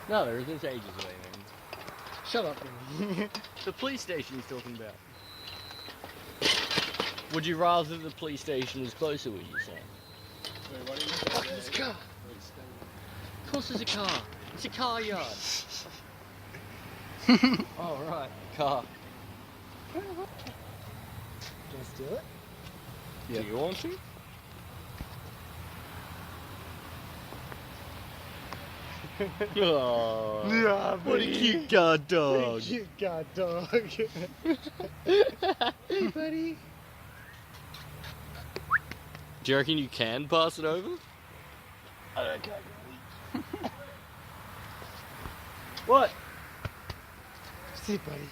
No, there isn't. It's ages away, man. Shut up, man. The police station he's talking about. Would you rather the police station is closer, would you say? Wait, what do you mean? There's a car. Of course there's a car. It's a car yard. Oh, right. Car. Let's do it. Yeah. Do you want to? Oh, Yeah, what a cute guard dog. Cute god dog. Hey, buddy. Do you reckon you can pass it over? I don't care. What? See, buddy.